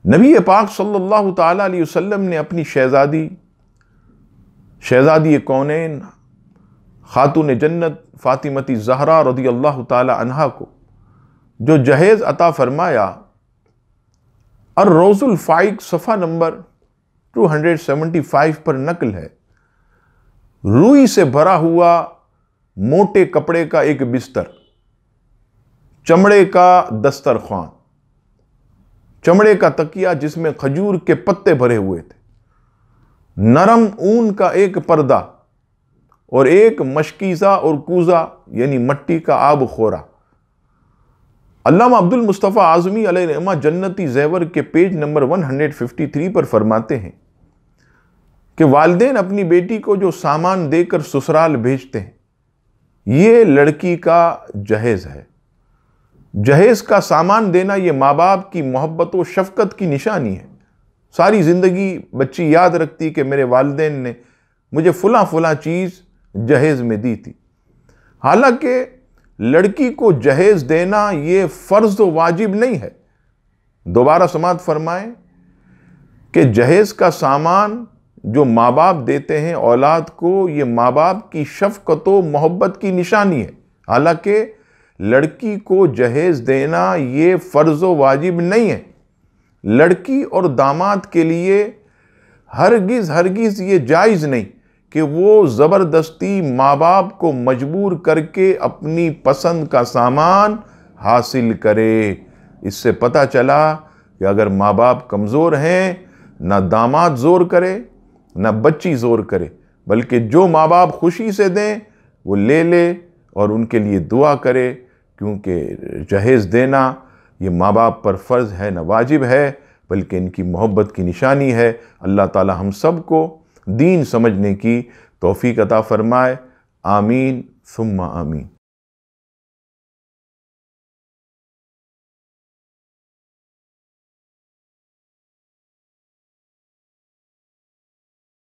نبی پاک صلی اللہ تعالیٰ علیہ وسلم نے اپنی شہزادی کونین خاتون جنت فاطمہ زہرا رضی اللہ تعالی عنہا کو جو جہیز عطا فرمایا، الروض الفائق صفحہ نمبر 275 پر نقل ہے، روئی سے بھرا ہوا موٹے کپڑے کا ایک بستر، چمڑے کا دسترخوان، چمڑے کا تکیہ جس میں کھجور کے پتے بھرے ہوئے تھے، نرم اون کا ایک پردہ اور ایک مشکیزہ اور کوزہ یعنی مٹی کا آب خورا۔ علامہ عبد المصطفیٰ اعظمی علیہ رحمہ جنتی زیور کے پیج نمبر 153 پر فرماتے ہیں کہ والدین اپنی بیٹی کو جو سامان دے کر سسرال بھیجتے ہیں یہ لڑکی کا جہیز ہے۔ جہیز کا سامان دینا یہ ماں باپ کی محبت و شفقت کی نشانی ہے۔ ساری زندگی بچی یاد رکھتی کہ میرے والدین نے مجھے فلاں چیز جہیز میں دی تھی۔ حالانکہ لڑکی کو جہیز دینا یہ فرض و واجب نہیں ہے۔ دوبارہ سماعت فرمائیں کہ جہیز کا سامان جو ماں باپ دیتے ہیں اولاد کو، یہ ماں باپ کی شفقت و محبت کی نشانی ہے۔ حالانکہ لڑکی کو جہیز دینا یہ فرض و واجب نہیں ہے۔ لڑکی اور داماد کے لیے ہرگز یہ جائز نہیں کہ وہ زبردستی ماں باپ کو مجبور کر کے اپنی پسند کا سامان حاصل کرے۔ اس سے پتہ چلا کہ اگر ماں باپ کمزور ہیں، نہ داماد زور کرے نہ بچی زور کرے، بلکہ جو ماں باپ خوشی سے دیں وہ لے لے اور ان کے لیے دعا کرے، کیونکہ جہیز دینا یہ ماں باپ پر فرض ہے نہ واجب ہے، بلکہ ان کی محبت کی نشانی ہے۔ اللہ تعالی ہم سب کو دین سمجھنے کی توفیق عطا فرمائے، آمین ثم آمین۔